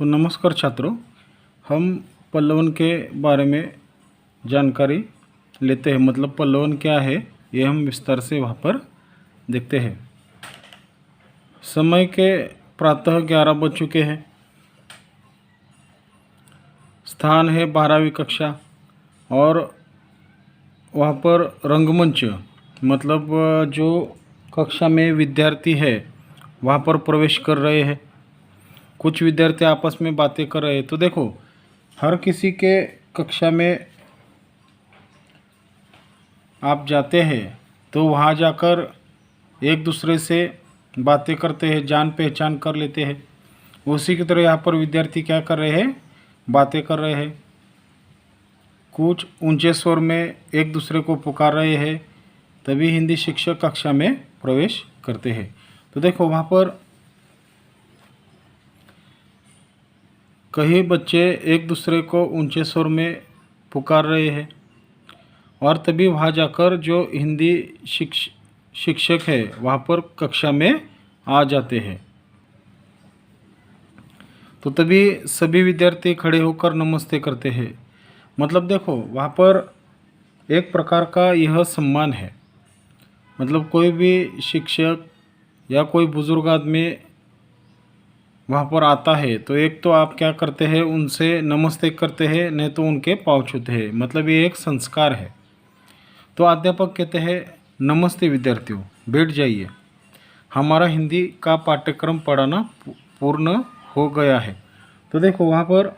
तो नमस्कार छात्रों, हम पल्लवन के बारे में जानकारी लेते हैं। मतलब पल्लवन क्या है ये हम विस्तार से वहाँ पर देखते हैं। समय के प्रातः 11 बज चुके हैं। स्थान है 12वीं कक्षा और वहाँ पर रंगमंच मतलब जो कक्षा में विद्यार्थी है वहाँ पर प्रवेश कर रहे हैं। कुछ विद्यार्थी आपस में बातें कर रहे हैं। तो देखो, हर किसी के कक्षा में आप जाते हैं तो वहाँ जाकर एक दूसरे से बातें करते हैं, जान पहचान कर लेते हैं। उसी की तरह यहाँ पर विद्यार्थी क्या कर रहे हैं, बातें कर रहे हैं। कुछ ऊंचे स्वर में एक दूसरे को पुकार रहे हैं, तभी हिंदी शिक्षक कक्षा में प्रवेश करते हैं। तो देखो, वहाँ पर कई बच्चे एक दूसरे को ऊंचे स्वर में पुकार रहे हैं और तभी वहाँ जाकर जो हिंदी शिक्षक है वहाँ पर कक्षा में आ जाते हैं। तो तभी सभी विद्यार्थी खड़े होकर नमस्ते करते हैं। मतलब देखो, वहाँ पर एक प्रकार का यह सम्मान है। मतलब कोई भी शिक्षक या कोई बुजुर्ग आदमी वहाँ पर आता है तो एक तो आप क्या करते हैं, उनसे नमस्ते करते हैं, नहीं तो उनके पाँव छूते हैं। मतलब ये एक संस्कार है। तो अध्यापक कहते हैं, नमस्ते विद्यार्थियों, बैठ जाइए, हमारा हिंदी का पाठ्यक्रम पढ़ाना पूर्ण हो गया है। तो देखो, वहाँ पर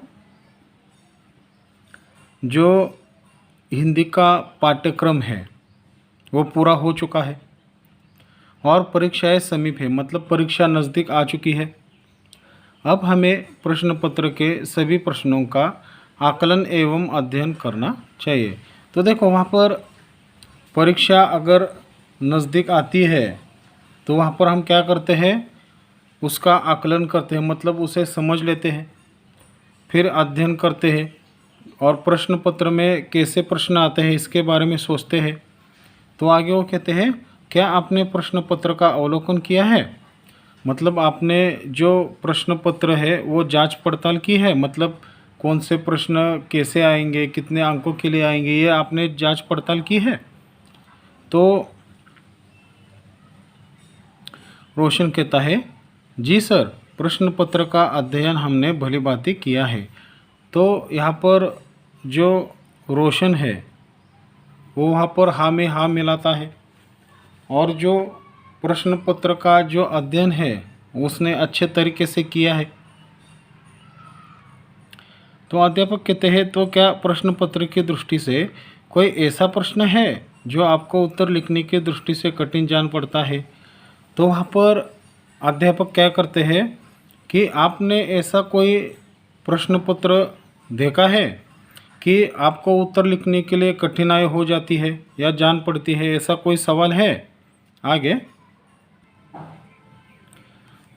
जो हिंदी का पाठ्यक्रम है वो पूरा हो चुका है और परीक्षाएं समीप है। मतलब परीक्षा नज़दीक आ चुकी है। अब हमें प्रश्न पत्र के सभी प्रश्नों का आकलन एवं अध्ययन करना चाहिए। तो देखो, वहाँ पर परीक्षा अगर नज़दीक आती है तो वहाँ पर हम क्या करते हैं, उसका आकलन करते हैं। मतलब उसे समझ लेते हैं, फिर अध्ययन करते हैं और प्रश्न पत्र में कैसे प्रश्न आते हैं इसके बारे में सोचते हैं। तो आगे वो कहते हैं, क्या आपने प्रश्न पत्र का अवलोकन किया है? मतलब आपने जो प्रश्न पत्र है वो जांच पड़ताल की है। मतलब कौन से प्रश्न कैसे आएंगे, कितने अंकों के लिए आएंगे, ये आपने जांच पड़ताल की है? तो रोशन कहता है, जी सर, प्रश्न पत्र का अध्ययन हमने भली भांति किया है। तो यहाँ पर जो रोशन है वो वहाँ पर हाँ में हाँ मिलाता है और जो प्रश्न पत्र का जो अध्ययन है उसने अच्छे तरीके से किया है। तो अध्यापक कहते हैं, तो क्या प्रश्न पत्र की दृष्टि से कोई ऐसा प्रश्न है जो आपको उत्तर लिखने की दृष्टि से कठिन जान पड़ता है? तो वहाँ पर अध्यापक क्या करते हैं कि आपने ऐसा कोई प्रश्न पत्र देखा है कि आपको उत्तर लिखने के लिए कठिनाई हो जाती है या जान पड़ती है, ऐसा कोई सवाल है? आगे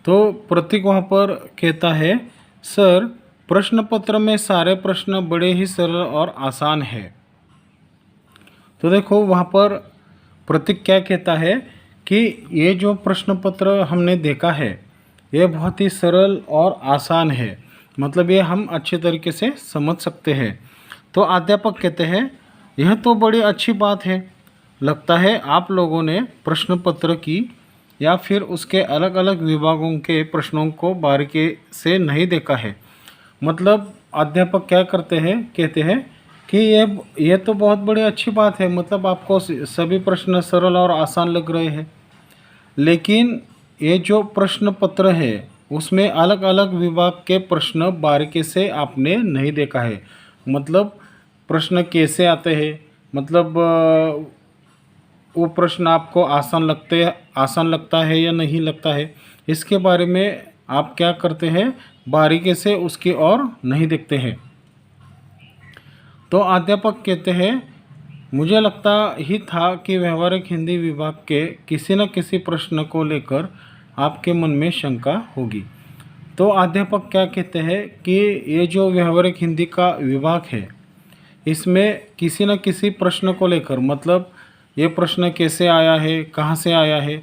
तो प्रतीक वहाँ पर कहता है, सर, प्रश्न पत्र में सारे प्रश्न बड़े ही सरल और आसान है। तो देखो, वहाँ पर प्रतीक क्या कहता है कि ये जो प्रश्न पत्र हमने देखा है ये बहुत ही सरल और आसान है। मतलब ये हम अच्छे तरीके से समझ सकते हैं। तो अध्यापक कहते हैं, यह तो बड़ी अच्छी बात है। लगता है आप लोगों ने प्रश्न पत्र की या फिर उसके अलग अलग विभागों के प्रश्नों को बारीकी से नहीं देखा है। मतलब अध्यापक क्या करते हैं, कहते हैं कि ये तो बहुत बड़ी अच्छी बात है। मतलब आपको सभी प्रश्न सरल और आसान लग रहे हैं, लेकिन ये जो प्रश्न पत्र है उसमें अलग अलग विभाग के प्रश्न बारीकी से आपने नहीं देखा है। मतलब प्रश्न कैसे आते हैं, मतलब वो प्रश्न आपको आसान लगता है या नहीं लगता है, इसके बारे में आप क्या करते हैं, बारीकी से उसकी ओर नहीं देखते हैं। तो अध्यापक कहते हैं, मुझे लगता ही था कि व्यवहारिक हिंदी विभाग के किसी न किसी प्रश्न को लेकर आपके मन में शंका होगी। तो अध्यापक क्या कहते हैं कि ये जो व्यवहारिक हिंदी का विभाग है इसमें किसी न किसी प्रश्न को लेकर, मतलब ये प्रश्न कैसे आया है, कहाँ से आया है,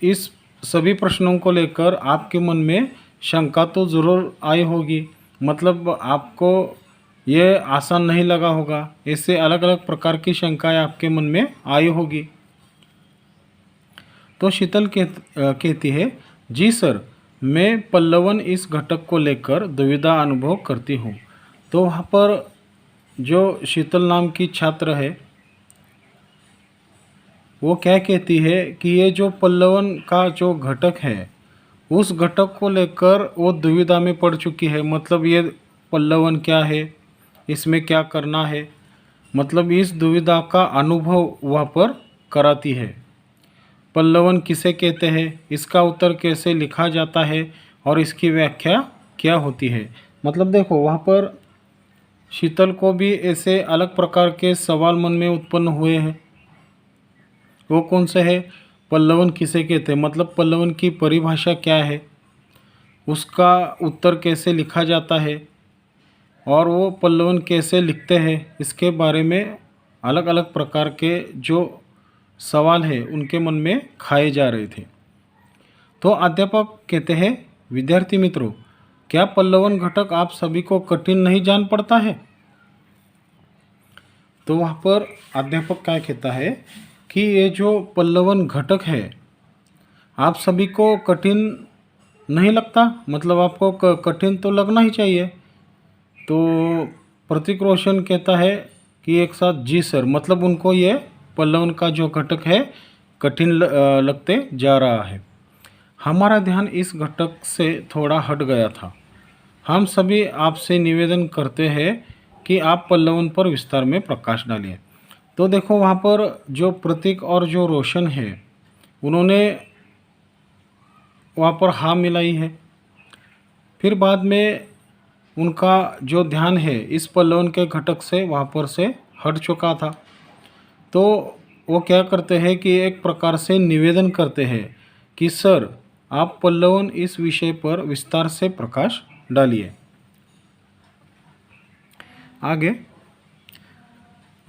इस सभी प्रश्नों को लेकर आपके मन में शंका तो ज़रूर आई होगी, मतलब आपको ये आसान नहीं लगा होगा, ऐसे अलग अलग प्रकार की शंकाएं आपके मन में आई होगी। तो शीतल कहती है, जी सर, मैं पल्लवन इस घटक को लेकर दुविधा अनुभव करती हूँ। तो वहाँ पर जो शीतल नाम की छात्र है वो क्या कहती है कि ये जो पल्लवन का जो घटक है उस घटक को लेकर वो दुविधा में पड़ चुकी है। मतलब ये पल्लवन क्या है, इसमें क्या करना है, मतलब इस दुविधा का अनुभव वहाँ पर कराती है। पल्लवन किसे कहते हैं, इसका उत्तर कैसे लिखा जाता है और इसकी व्याख्या क्या होती है। मतलब देखो वहाँ पर शीतल को भी ऐसे अलग प्रकार के सवाल मन में उत्पन्न हुए हैं। वो कौन से है, पल्लवन किसे कहते हैं, मतलब पल्लवन की परिभाषा क्या है, उसका उत्तर कैसे लिखा जाता है और वो पल्लवन कैसे लिखते हैं, इसके बारे में अलग अलग प्रकार के जो सवाल है उनके मन में खाए जा रहे थे। तो अध्यापक कहते हैं, विद्यार्थी मित्रों, क्या पल्लवन घटक आप सभी को कठिन नहीं जान पड़ता है। तो वहाँ पर अध्यापक क्या कहता है कि ये जो पल्लवन घटक है आप सभी को कठिन नहीं लगता, मतलब आपको कठिन तो लगना ही चाहिए। तो प्रतीक रोशन कहता है कि एक साथ, जी सर, मतलब उनको ये पल्लवन का जो घटक है कठिन लगते जा रहा है। हमारा ध्यान इस घटक से थोड़ा हट गया था। हम सभी आपसे निवेदन करते हैं कि आप पल्लवन पर विस्तार में प्रकाश डालिए। तो देखो वहाँ पर जो प्रतीक और जो रोशन है उन्होंने वहाँ पर हाँ मिलाई है। फिर बाद में उनका जो ध्यान है इस पल्लवन के घटक से वहाँ पर से हट चुका था। तो वो क्या करते हैं कि एक प्रकार से निवेदन करते हैं कि सर, आप पल्लवन इस विषय पर विस्तार से प्रकाश डालिए। आगे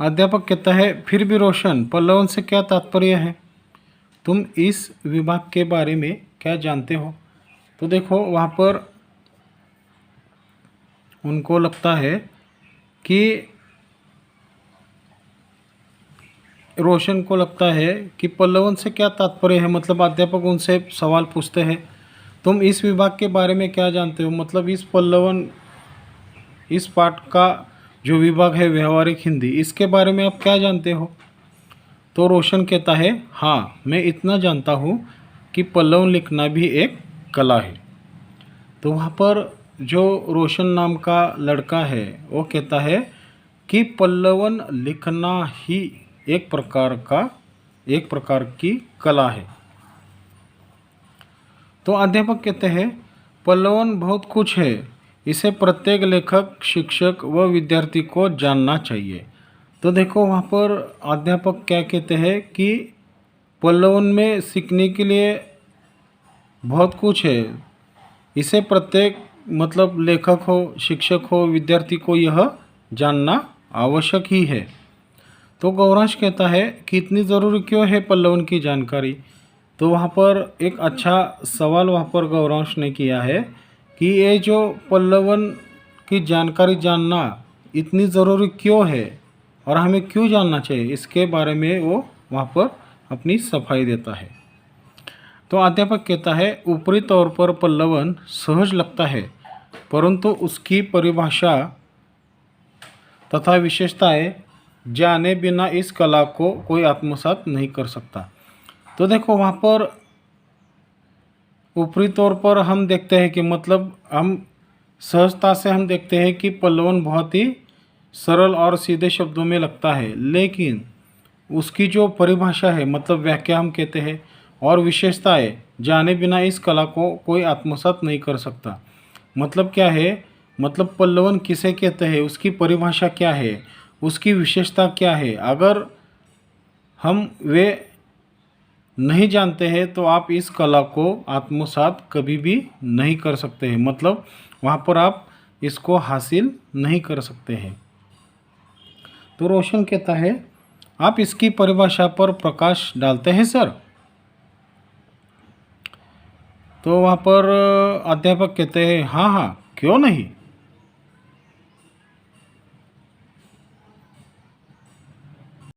अध्यापक कहता है, फिर भी रोशन, पल्लवन से क्या तात्पर्य है, तुम इस विभाग के बारे में क्या जानते हो। तो देखो वहाँ पर उनको लगता है कि रोशन को लगता है कि पल्लवन से क्या तात्पर्य है, मतलब अध्यापक उनसे सवाल पूछते हैं, तुम इस विभाग के बारे में क्या जानते हो, मतलब इस पल्लवन इस पाठ का जो विभाग है व्यवहारिक हिंदी, इसके बारे में आप क्या जानते हो। तो रोशन कहता है, हाँ, मैं इतना जानता हूँ कि पल्लवन लिखना भी एक कला है। तो वहाँ पर जो रोशन नाम का लड़का है वो कहता है कि पल्लवन लिखना ही एक प्रकार की कला है। तो अध्यापक कहते हैं, पल्लवन बहुत कुछ है, इसे प्रत्येक लेखक, शिक्षक व विद्यार्थी को जानना चाहिए। तो देखो वहाँ पर अध्यापक क्या कहते हैं कि पल्लवन में सीखने के लिए बहुत कुछ है, इसे प्रत्येक मतलब लेखक हो, शिक्षक हो, विद्यार्थी को यह जानना आवश्यक ही है। तो गौरांश कहता है कि इतनी ज़रूरी क्यों है पल्लवन की जानकारी। तो वहाँ पर एक अच्छा सवाल वहाँ पर गौरांश ने किया है कि ये जो पल्लवन की जानकारी जानना इतनी ज़रूरी क्यों है और हमें क्यों जानना चाहिए, इसके बारे में वो वहाँ पर अपनी सफाई देता है। तो अध्यापक कहता है, ऊपरी तौर पर पल्लवन सहज लगता है, परंतु उसकी परिभाषा तथा विशेषताएं जाने बिना इस कला को कोई आत्मसात नहीं कर सकता। तो देखो वहाँ पर ऊपरी तौर पर हम देखते हैं कि मतलब हम सहजता से हम देखते हैं कि पल्लवन बहुत ही सरल और सीधे शब्दों में लगता है, लेकिन उसकी जो परिभाषा है मतलब व्याख्या हम कहते हैं और विशेषताएं जाने बिना इस कला को कोई आत्मसात नहीं कर सकता। मतलब क्या है, मतलब पल्लवन किसे कहते हैं, उसकी परिभाषा क्या है, उसकी विशेषता क्या है, अगर हम वे नहीं जानते हैं तो आप इस कला को आत्मसात कभी भी नहीं कर सकते हैं, मतलब वहाँ पर आप इसको हासिल नहीं कर सकते हैं। तो रोशन कहता है, आप इसकी परिभाषा पर प्रकाश डालते हैं सर। तो वहाँ पर अध्यापक कहते हैं हाँ हाँ क्यों नहीं।